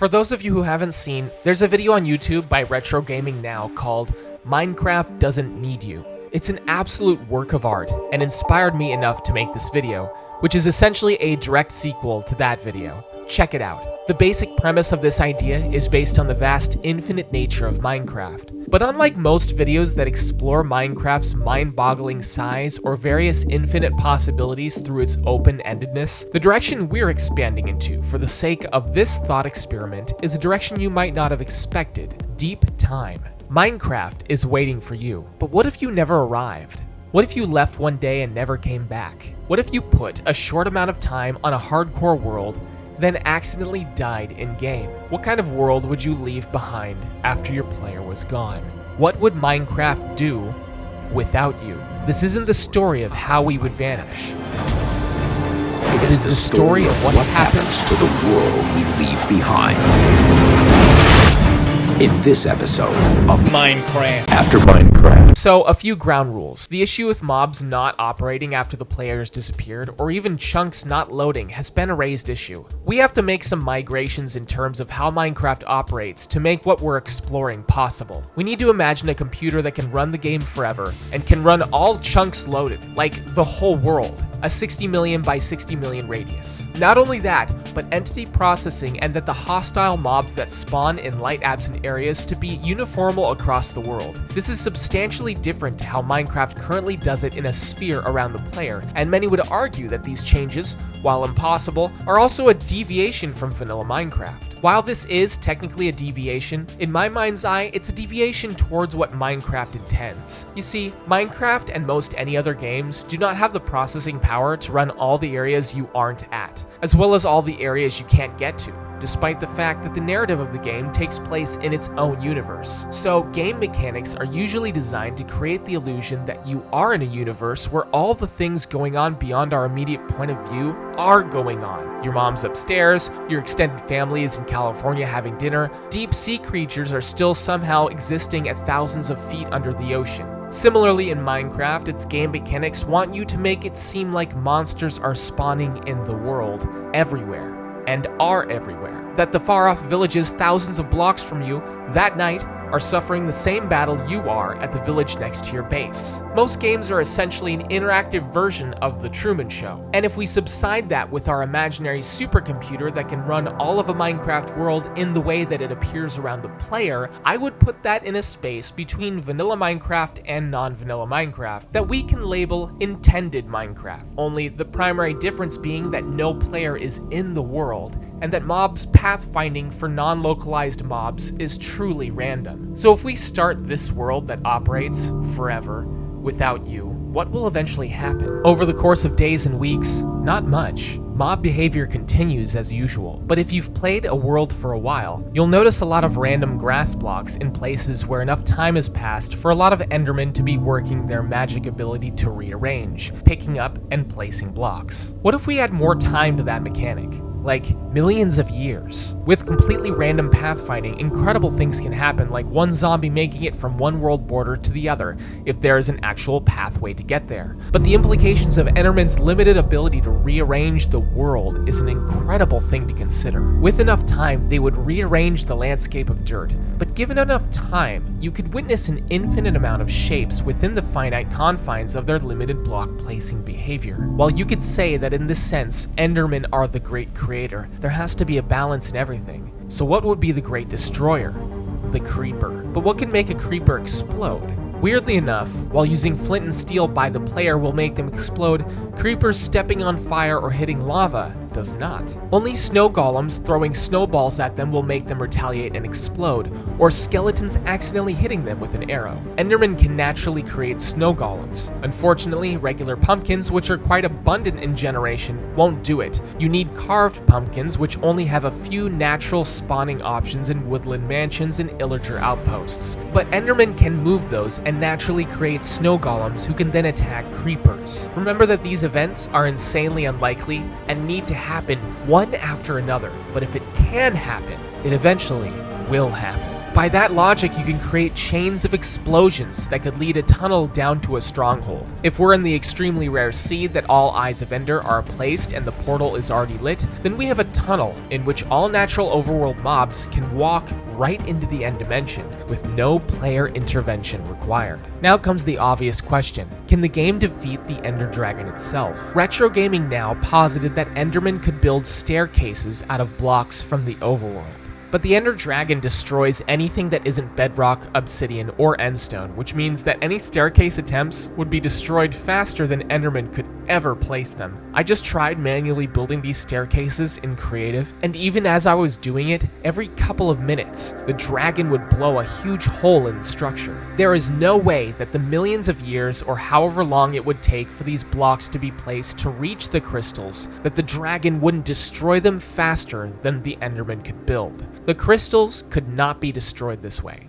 For those of you who haven't seen, there's a video on YouTube by Retro Gaming Now called Minecraft Doesn't Need You. It's an absolute work of art and inspired me enough to make this video, which is essentially a direct sequel to that video. Check it out. The basic premise of this idea is based on the vast infinite nature of Minecraft. But unlike most videos that explore Minecraft's mind-boggling size or various infinite possibilities through its open-endedness, the direction we're expanding into for the sake of this thought experiment is a direction you might not have expected: deep time. Minecraft is waiting for you, but what if you never arrived? What if you left one day and never came back? What if you put a short amount of time on a hardcore world, then accidentally died in-game? What kind of world would you leave behind after your player was gone? What would Minecraft do without you? This isn't the story of how we would vanish. It is the story of what happens to the world we leave behind. In this episode of Minecraft. After Minecraft. So, a few ground rules. The issue with mobs not operating after the players disappeared, or even chunks not loading, has been a raised issue. We have to make some migrations in terms of how Minecraft operates to make what we're exploring possible. We need to imagine a computer that can run the game forever, and can run all chunks loaded, like the whole world. A 60 million by 60 million radius. Not only that, but entity processing and that the hostile mobs that spawn in light absent areas to be uniformal across the world. This is substantially different to how Minecraft currently does it in a sphere around the player, and many would argue that these changes, while impossible, are also a deviation from vanilla Minecraft. While this is technically a deviation, in my mind's eye, it's a deviation towards what Minecraft intends. You see, Minecraft and most any other games do not have the processing power to run all the areas you aren't at, as well as all the areas you can't get to, despite the fact that the narrative of the game takes place in its own universe. So, game mechanics are usually designed to create the illusion that you are in a universe where all the things going on beyond our immediate point of view are going on. Your mom's upstairs, your extended family is in California having dinner, deep sea creatures are still somehow existing at thousands of feet under the ocean. Similarly, in Minecraft, its game mechanics want you to make it seem like monsters are spawning in the world, everywhere. And are everywhere. That the far-off villages thousands of blocks from you that night are suffering the same battle you are at the village next to your base. Most games are essentially an interactive version of The Truman Show. And if we subside that with our imaginary supercomputer that can run all of a Minecraft world in the way that it appears around the player, I would put that in a space between vanilla Minecraft and non-vanilla Minecraft that we can label intended Minecraft. Only the primary difference being that no player is in the world, and that mobs pathfinding for non-localized mobs is truly random. So if we start this world that operates forever without you, what will eventually happen? Over the course of days and weeks, not much. Mob behavior continues as usual, but if you've played a world for a while, you'll notice a lot of random grass blocks in places where enough time has passed for a lot of Endermen to be working their magic ability to rearrange, picking up and placing blocks. What if we add more time to that mechanic? Like millions of years. With completely random pathfinding, incredible things can happen, like one zombie making it from one world border to the other, if there is an actual pathway to get there. But the implications of Enderman's limited ability to rearrange the world is an incredible thing to consider. With enough time, they would rearrange the landscape of dirt, but given enough time, you could witness an infinite amount of shapes within the finite confines of their limited block placing behavior. While you could say that in this sense, Endermen are the great creator, there has to be a balance in everything. So what would be the great destroyer? The creeper. But what can make a creeper explode? Weirdly enough, while using flint and steel by the player will make them explode, creepers stepping on fire or hitting lava does not. Only snow golems throwing snowballs at them will make them retaliate and explode, or skeletons accidentally hitting them with an arrow. Endermen can naturally create snow golems. Unfortunately, regular pumpkins, which are quite abundant in generation, won't do it. You need carved pumpkins, which only have a few natural spawning options in woodland mansions and illager outposts. But Endermen can move those and naturally create snow golems who can then attack creepers. Remember that these events are insanely unlikely and need to happen one after another, but if it can happen, it eventually will happen. By that logic, you can create chains of explosions that could lead a tunnel down to a stronghold. If we're in the extremely rare seed that all Eyes of Ender are placed and the portal is already lit, then we have a tunnel in which all natural overworld mobs can walk right into the end dimension with no player intervention required. Now comes the obvious question: can the game defeat the Ender Dragon itself? Retro Gaming Now posited that Enderman could build staircases out of blocks from the overworld. But the Ender Dragon destroys anything that isn't bedrock, obsidian, or endstone, which means that any staircase attempts would be destroyed faster than Enderman could ever place them. I just tried manually building these staircases in creative, and even as I was doing it, every couple of minutes, the dragon would blow a huge hole in the structure. There is no way that the millions of years or however long it would take for these blocks to be placed to reach the crystals, that the dragon wouldn't destroy them faster than the Enderman could build. The crystals could not be destroyed this way.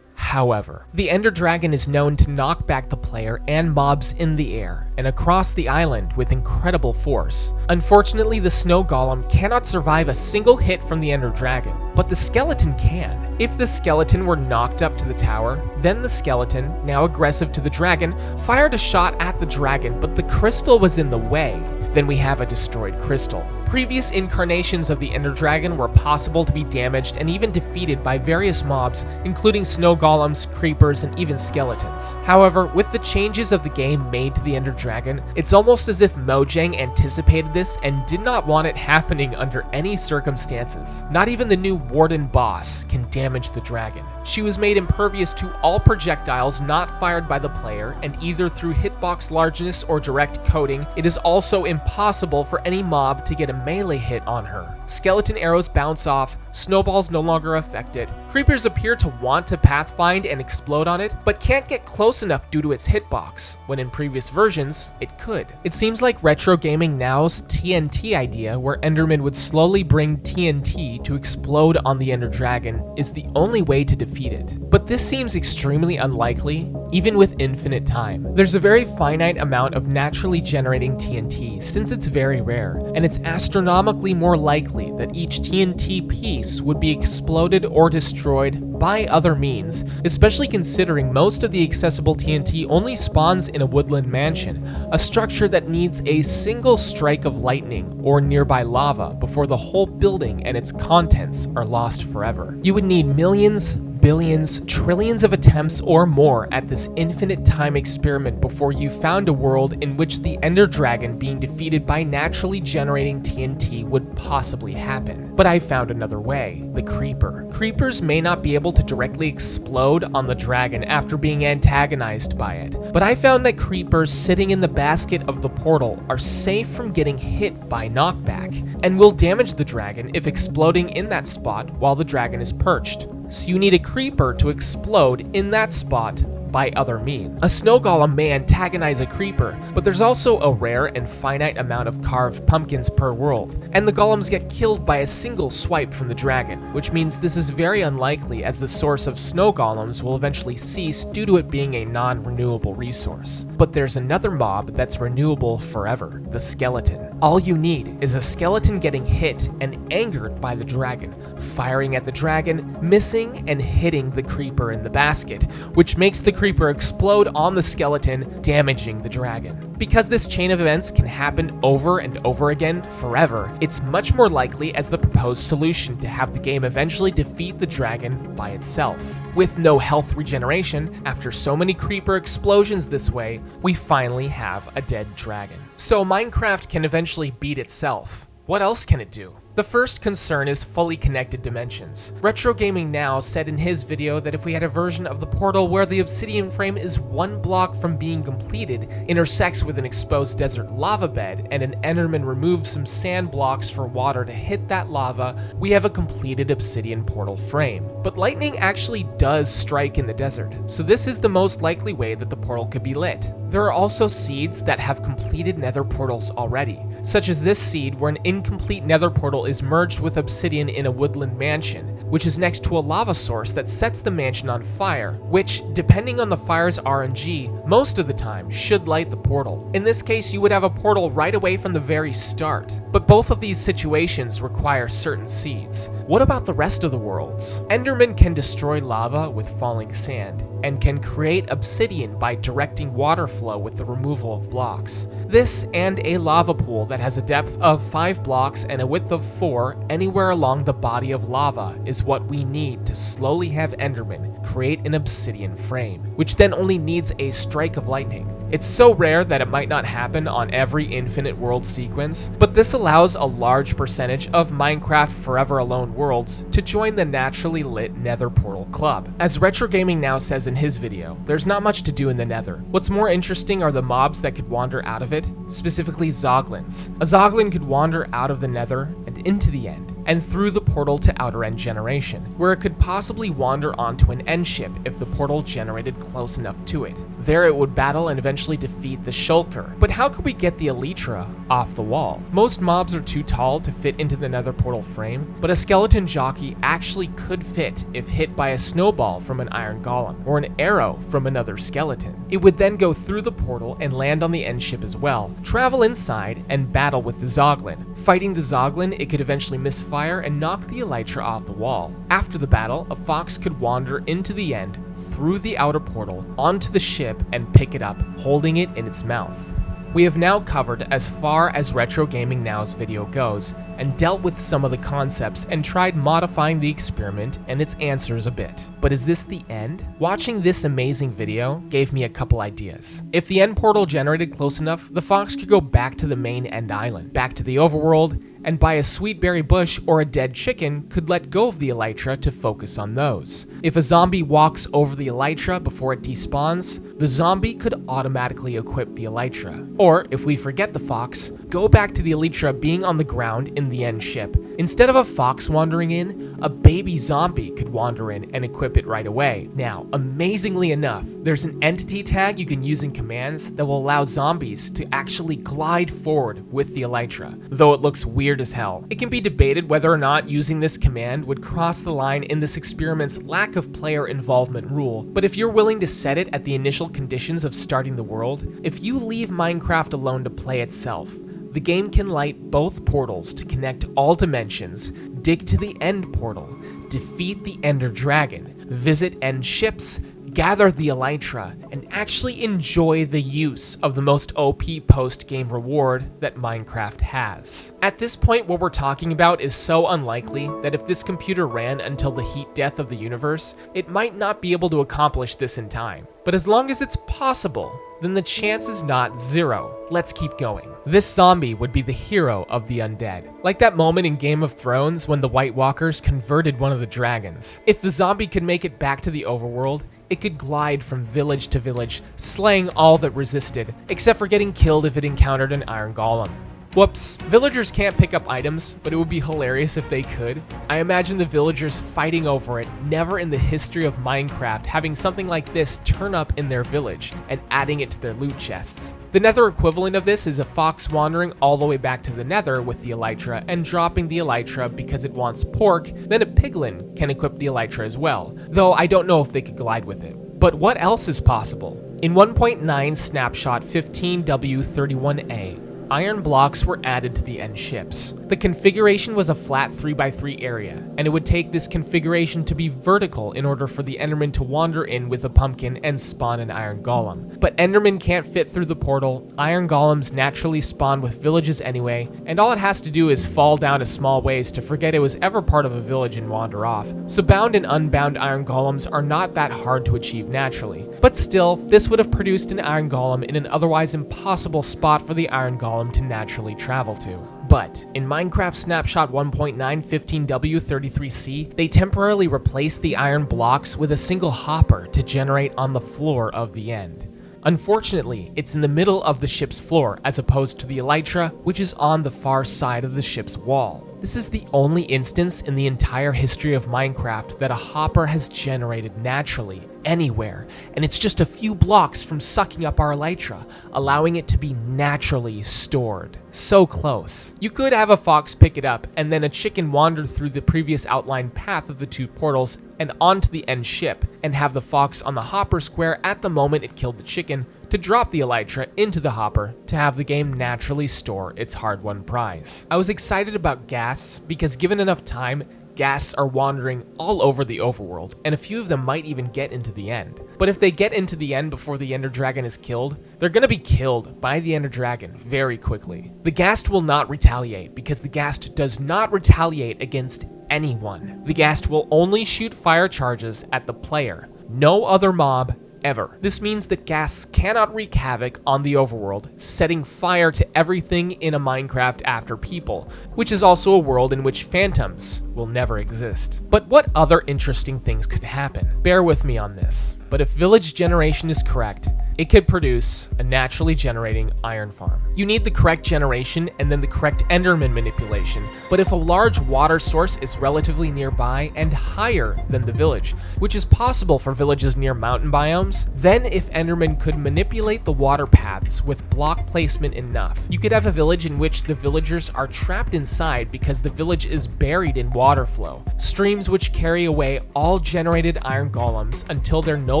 However, the Ender Dragon is known to knock back the player and mobs in the air and across the island with incredible force. Unfortunately, the Snow Golem cannot survive a single hit from the Ender Dragon, but the skeleton can. If the skeleton were knocked up to the tower, then the skeleton, now aggressive to the dragon, fired a shot at the dragon, but the crystal was in the way. Then we have a destroyed crystal. Previous incarnations of the Ender Dragon were possible to be damaged and even defeated by various mobs, including snow golems, creepers, and even skeletons. However, with the changes of the game made to the Ender Dragon, it's almost as if Mojang anticipated this and did not want it happening under any circumstances. Not even the new Warden boss can damage the dragon. She was made impervious to all projectiles not fired by the player, and either through hitbox largeness or direct coating, it is also impossible for any mob to get a melee hit on her. Skeleton arrows bounce off, snowballs no longer affect it, creepers appear to want to pathfind and explode on it, but can't get close enough due to its hitbox, when in previous versions, it could. It seems like Retro Gaming Now's TNT idea, where Enderman would slowly bring TNT to explode on the Ender Dragon, is the only way to defeat it. But this seems extremely unlikely, even with infinite time. There's a very finite amount of naturally generating TNT, since it's very rare, and it's astronomically more likely that each TNT piece would be exploded or destroyed by other means, especially considering most of the accessible TNT only spawns in a woodland mansion, a structure that needs a single strike of lightning or nearby lava before the whole building and its contents are lost forever. You would need millions, billions, trillions of attempts or more at this infinite time experiment before you found a world in which the Ender Dragon being defeated by naturally generating TNT would possibly happen. But I found another way: the Creeper. Creepers may not be able to directly explode on the dragon after being antagonized by it, but I found that creepers sitting in the basket of the portal are safe from getting hit by knockback, and will damage the dragon if exploding in that spot while the dragon is perched. So you need a creeper to explode in that spot by other means. A snow golem may antagonize a creeper, but there's also a rare and finite amount of carved pumpkins per world, and the golems get killed by a single swipe from the dragon, which means this is very unlikely, as the source of snow golems will eventually cease due to it being a non-renewable resource. But there's another mob that's renewable forever: the skeleton. All you need is a skeleton getting hit and angered by the dragon, firing at the dragon, missing, and hitting the creeper in the basket, which makes the creeper explode on the skeleton, damaging the dragon. Because this chain of events can happen over and over again forever, it's much more likely as the proposed solution to have the game eventually defeat the dragon by itself. With no health regeneration, after so many creeper explosions this way, we finally have a dead dragon. So Minecraft can eventually beat itself. What else can it do? The first concern is fully connected dimensions. Retro Gaming Now said in his video that if we had a version of the portal where the obsidian frame is one block from being completed, intersects with an exposed desert lava bed, and an Enderman removes some sand blocks for water to hit that lava, we have a completed obsidian portal frame. But lightning actually does strike in the desert, so this is the most likely way that the portal could be lit. There are also seeds that have completed nether portals already, such as this seed where an incomplete nether portal is merged with obsidian in a woodland mansion, which is next to a lava source that sets the mansion on fire, which, depending on the fire's RNG, most of the time should light the portal. In this case, you would have a portal right away from the very start. But both of these situations require certain seeds. What about the rest of the worlds? Enderman can destroy lava with falling sand, and can create obsidian by directing water flow with the removal of blocks. This and a lava pool that has a depth of 5 blocks and a width of 4 anywhere along the body of lava is what we need to slowly have Enderman create an obsidian frame, which then only needs a strike of lightning. It's so rare that it might not happen on every infinite world sequence, but this allows a large percentage of Minecraft Forever Alone worlds to join the naturally lit Nether Portal Club. As Retro Gaming Now says in his video, there's not much to do in the Nether. What's more interesting are the mobs that could wander out of it, specifically Zoglins. A Zoglin could wander out of the Nether and into the End, and through the portal to Outer End Generation, where it could possibly wander onto an end ship if the portal generated close enough to it. There it would battle and eventually defeat the Shulker. But how could we get the Elytra off the wall? Most mobs are too tall to fit into the Nether portal frame, but a skeleton jockey actually could fit if hit by a snowball from an iron golem, or an arrow from another skeleton. It would then go through the portal and land on the end ship as well, travel inside, and battle with the Zoglin. Fighting the Zoglin, it could eventually misfire and knock the Elytra off the wall. After the battle, a fox could wander into the End, through the outer portal, onto the ship, and pick it up, holding it in its mouth. We have now covered as far as Retro Gaming Now's video goes, and dealt with some of the concepts and tried modifying the experiment and its answers a bit. But is this the end? Watching this amazing video gave me a couple ideas. If the end portal generated close enough, the fox could go back to the main end island, back to the overworld, and by a sweet berry bush or a dead chicken could let go of the Elytra to focus on those. If a zombie walks over the Elytra before it despawns, the zombie could automatically equip the Elytra. Or, if we forget the fox, go back to the Elytra being on the ground in the end ship. Instead of a fox wandering in, a baby zombie could wander in and equip it right away. Now, amazingly enough, there's an entity tag you can use in commands that will allow zombies to actually glide forward with the Elytra, though it looks weird as hell. It can be debated whether or not using this command would cross the line in this experiment's lack of player involvement rule, but if you're willing to set it at the initial conditions of starting the world, if you leave Minecraft alone to play itself, the game can light both portals to connect all dimensions, dig to the end portal, defeat the Ender Dragon, visit end ships, gather the Elytra, and actually enjoy the use of the most OP post-game reward that Minecraft has. At this point, what we're talking about is so unlikely that if this computer ran until the heat death of the universe, it might not be able to accomplish this in time. But as long as it's possible, then the chance is not zero. Let's keep going. This zombie would be the hero of the undead. Like that moment in Game of Thrones when the White Walkers converted one of the dragons. If the zombie could make it back to the overworld, it could glide from village to village, slaying all that resisted, except for getting killed if it encountered an iron golem. Whoops, villagers can't pick up items, but it would be hilarious if they could. I imagine the villagers fighting over it, never in the history of Minecraft having something like this turn up in their village and adding it to their loot chests. The Nether equivalent of this is a fox wandering all the way back to the Nether with the Elytra and dropping the Elytra because it wants pork, then a piglin can equip the Elytra as well, though I don't know if they could glide with it. But what else is possible? In 1.9 snapshot 15W31A, iron blocks were added to the end ships. The configuration was a flat 3x3 area, and it would take this configuration to be vertical in order for the Enderman to wander in with a pumpkin and spawn an iron golem. But Enderman can't fit through the portal, iron golems naturally spawn with villages anyway, and all it has to do is fall down a small ways to forget it was ever part of a village and wander off. So bound and unbound iron golems are not that hard to achieve naturally. But still, this would have produced an iron golem in an otherwise impossible spot for the iron golem to naturally travel to. But in Minecraft Snapshot 1.9 15W33C, they temporarily replaced the iron blocks with a single hopper to generate on the floor of the end. Unfortunately, it's in the middle of the ship's floor as opposed to the elytra, which is on the far side of the ship's wall. This is the only instance in the entire history of Minecraft that a hopper has generated naturally, anywhere, and it's just a few blocks from sucking up our elytra, allowing it to be naturally stored. So close. You could have a fox pick it up, and then a chicken wander through the previous outlined path of the two portals and onto the end ship, and have the fox on the hopper square at the moment it killed the chicken, to drop the elytra into the hopper to have the game naturally store its hard-won prize. I was excited about ghasts because given enough time, ghasts are wandering all over the overworld, and a few of them might even get into the end. But if they get into the end before the Ender Dragon is killed, they're gonna be killed by the Ender Dragon very quickly. The ghast will not retaliate because the ghast does not retaliate against anyone. The ghast will only shoot fire charges at the player, no other mob ever. This means that ghasts cannot wreak havoc on the overworld, setting fire to everything in a Minecraft after people, which is also a world in which phantoms will never exist. But what other interesting things could happen? Bear with me on this, but if village generation is correct, it could produce a naturally generating iron farm. You need the correct generation and then the correct Enderman manipulation, but if a large water source is relatively nearby and higher than the village, which is possible for villages near mountain biomes, then if Enderman could manipulate the water paths with block placement enough, you could have a village in which the villagers are trapped inside because the village is buried in water flow, streams which carry away all generated iron golems until they're no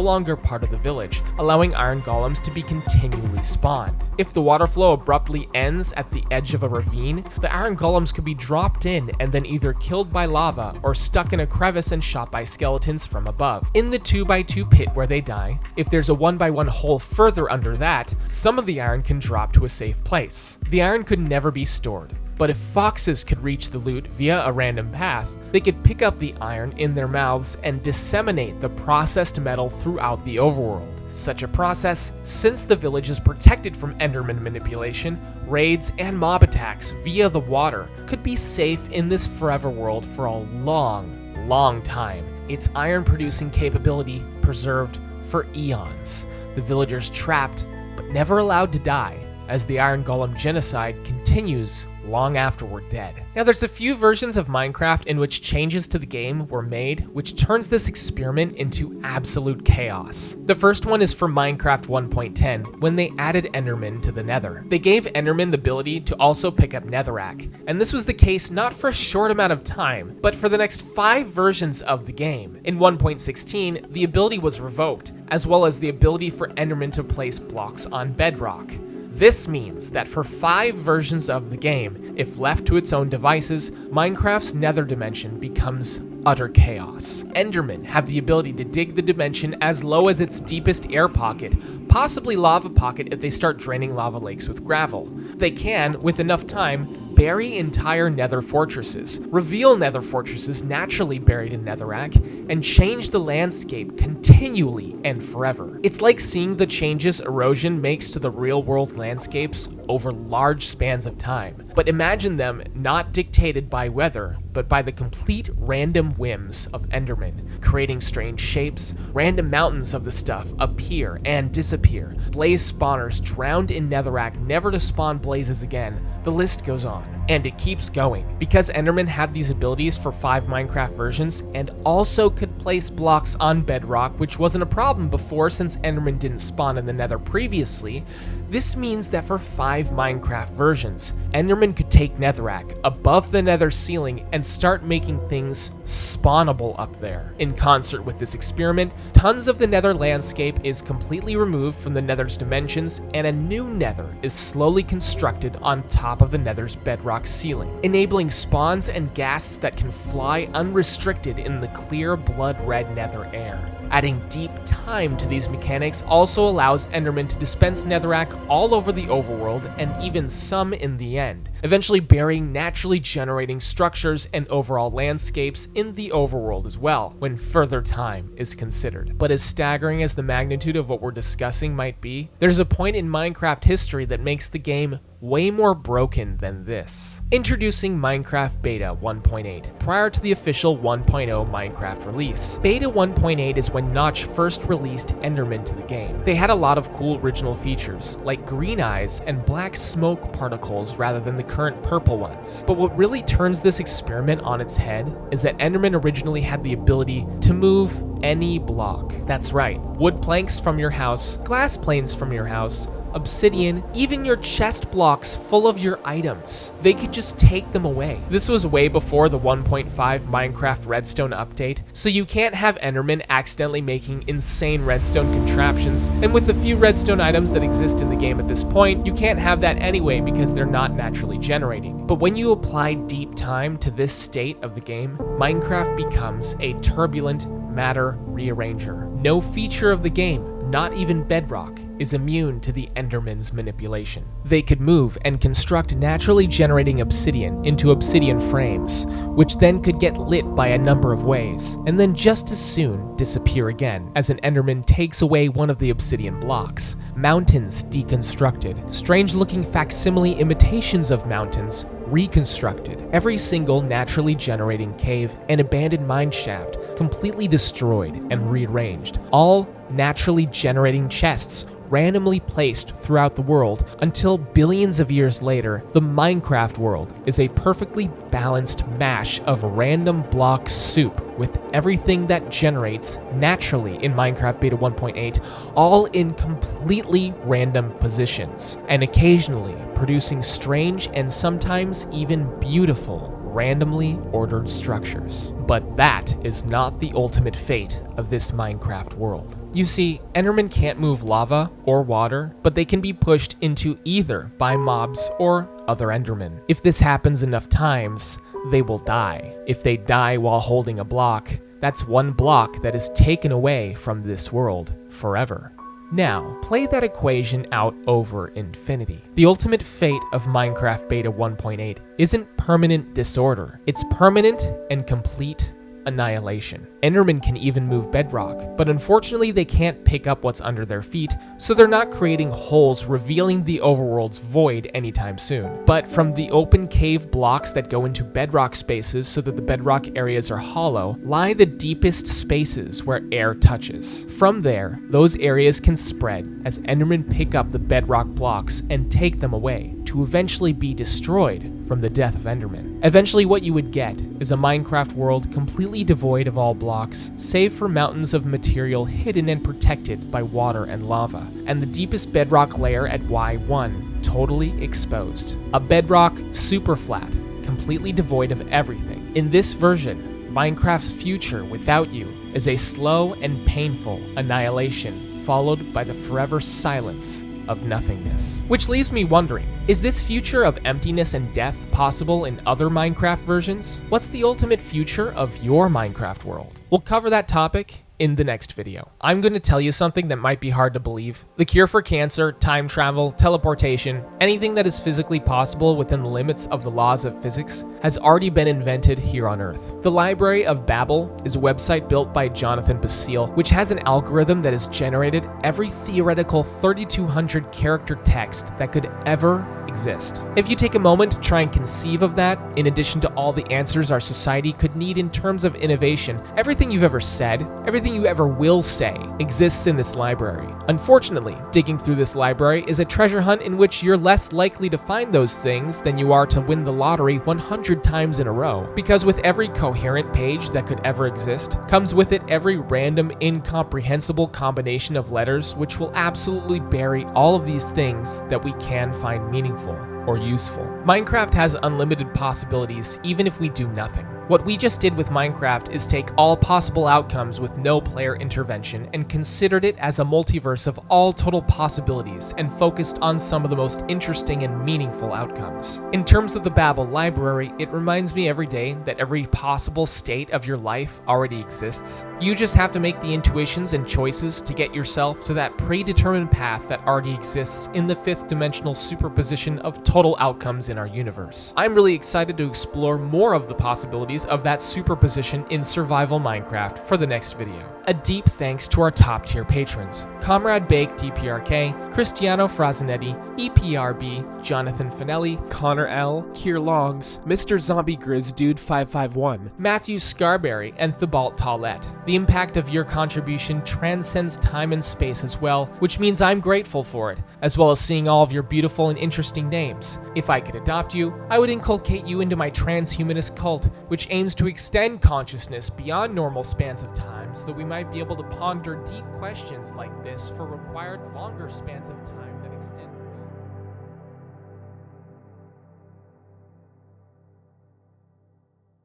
longer part of the village, allowing iron golems to be continually spawned. If the water flow abruptly ends at the edge of a ravine, the iron golems could be dropped in and then either killed by lava or stuck in a crevice and shot by skeletons from above. In the 2x2 pit where they die, if there's a 1x1 hole further under that, some of the iron can drop to a safe place. The iron could never be stored. But if foxes could reach the loot via a random path, they could pick up the iron in their mouths and disseminate the processed metal throughout the overworld. Such a process, since the village is protected from Enderman manipulation, raids, and mob attacks via the water, could be safe in this forever world for a long time. Its iron-producing capability preserved for eons. The villagers trapped, but never allowed to die, as the Iron Golem genocide continues long after we're dead. Now, there's a few versions of Minecraft in which changes to the game were made, which turns this experiment into absolute chaos. The first one is for Minecraft 1.10, when they added Enderman to the Nether. They gave Enderman the ability to also pick up Netherrack, and this was the case not for a short amount of time, but for the next 5 versions of the game. In 1.16, the ability was revoked, as well as the ability for Enderman to place blocks on bedrock. This means that for 5 versions of the game, if left to its own devices, Minecraft's nether dimension becomes utter chaos. Endermen have the ability to dig the dimension as low as its deepest air pocket, possibly lava pocket if they start draining lava lakes with gravel. They can, with enough time, bury entire nether fortresses, reveal nether fortresses naturally buried in netherrack, and change the landscape continually and forever. It's like seeing the changes erosion makes to the real-world landscapes over large spans of time. But imagine them not dictated by weather, but by the complete random whims of Endermen, creating strange shapes. Random mountains of the stuff appear and disappear. Blaze spawners drowned in netherrack never to spawn blazes again. The list goes on. And it keeps going. Because Enderman had these abilities for 5 Minecraft versions, and also could place blocks on bedrock, which wasn't a problem before since Enderman didn't spawn in the nether previously, this means that for 5 Minecraft versions, Enderman could take netherrack above the nether ceiling and start making things spawnable up there. In concert with this experiment, tons of the nether landscape is completely removed from the nether's dimensions, and a new nether is slowly constructed on top of the nether's bedrock ceiling, enabling spawns and ghasts that can fly unrestricted in the clear blood-red nether air. Adding deep time to these mechanics also allows Enderman to dispense netherrack all over the overworld and even some in the end, eventually burying naturally generating structures and overall landscapes in the overworld as well, when further time is considered. But as staggering as the magnitude of what we're discussing might be, there's a point in Minecraft history that makes the game way more broken than this. Introducing Minecraft Beta 1.8, prior to the official 1.0 Minecraft release. Beta 1.8 is when Notch first released Enderman to the game. They had a lot of cool original features, like green eyes and black smoke particles rather than the current purple ones. But what really turns this experiment on its head is that Enderman originally had the ability to move any block. That's right, wood planks from your house, glass planes from your house, obsidian, even your chest blocks full of your items. They could just take them away. This was way before the 1.5 Minecraft Redstone update, so you can't have Enderman accidentally making insane redstone contraptions, and with the few redstone items that exist in the game at this point, you can't have that anyway because they're not naturally generating. But when you apply deep time to this state of the game, Minecraft becomes a turbulent matter rearranger. No feature of the game, not even Bedrock, is immune to the Enderman's manipulation. They could move and construct naturally generating obsidian into obsidian frames, which then could get lit by a number of ways, and then just as soon disappear again as an Enderman takes away one of the obsidian blocks. Mountains deconstructed, strange-looking facsimile imitations of mountains reconstructed, every single naturally generating cave and abandoned mine shaft completely destroyed and rearranged, all naturally generating chests randomly placed throughout the world until billions of years later, the Minecraft world is a perfectly balanced mash of random block soup with everything that generates naturally in Minecraft Beta 1.8, all in completely random positions, and occasionally producing strange and sometimes even beautiful randomly ordered structures. But that is not the ultimate fate of this Minecraft world. You see, Endermen can't move lava or water, but they can be pushed into either by mobs or other Endermen. If this happens enough times, they will die. If they die while holding a block, that's one block that is taken away from this world forever. Now, play that equation out over infinity. The ultimate fate of Minecraft Beta 1.8 isn't permanent disorder, it's permanent and complete annihilation. Endermen can even move bedrock, but unfortunately they can't pick up what's under their feet, so they're not creating holes revealing the overworld's void anytime soon. But from the open cave blocks that go into bedrock spaces so that the bedrock areas are hollow, lie the deepest spaces where air touches. From there, those areas can spread as Endermen pick up the bedrock blocks and take them away, to eventually be destroyed from the death of Enderman. Eventually what you would get is a Minecraft world completely devoid of all blocks, save for mountains of material hidden and protected by water and lava, and the deepest bedrock layer at Y1 totally exposed. A bedrock super flat, completely devoid of everything. In this version, Minecraft's future without you is a slow and painful annihilation, followed by the forever silence of nothingness. Which leaves me wondering, is this future of emptiness and death possible in other Minecraft versions? What's the ultimate future of your Minecraft world? We'll cover that topic in the next video. I'm going to tell you something that might be hard to believe. The cure for cancer, time travel, teleportation, anything that is physically possible within the limits of the laws of physics has already been invented here on Earth. The Library of Babel is a website built by Jonathan Basile, which has an algorithm that has generated every theoretical 3,200 character text that could ever exist. If you take a moment to try and conceive of that, in addition to all the answers our society could need in terms of innovation, everything you've ever said, everything you ever will say, exists in this library. Unfortunately, digging through this library is a treasure hunt in which you're less likely to find those things than you are to win the lottery 100 times in a row. Because with every coherent page that could ever exist, comes with it every random, incomprehensible combination of letters which will absolutely bury all of these things that we can find meaningful or useful. Minecraft has unlimited possibilities even if we do nothing. What we just did with Minecraft is take all possible outcomes with no player intervention and considered it as a multiverse of all total possibilities and focused on some of the most interesting and meaningful outcomes. In terms of the Babel library, it reminds me every day that every possible state of your life already exists. You just have to make the intuitions and choices to get yourself to that predetermined path that already exists in the fifth dimensional superposition of total outcomes in our universe. I'm really excited to explore more of the possibilities of that superposition in Survival Minecraft for the next video. A deep thanks to our top tier patrons: Comrade Bake DPRK, Cristiano Frazanetti, EPRB, Jonathan Finelli, Connor L, Kier Longs, Mr. Zombie Grizz Dude 551, Matthew Scarberry, and Thibalt Tollett. The impact of your contribution transcends time and space as well, which means I'm grateful for it, as well as seeing all of your beautiful and interesting names. If I could adopt you, I would inculcate you into my transhumanist cult, which aims to extend consciousness beyond normal spans of time so that we might be able to ponder deep questions like this for required longer spans of time that extend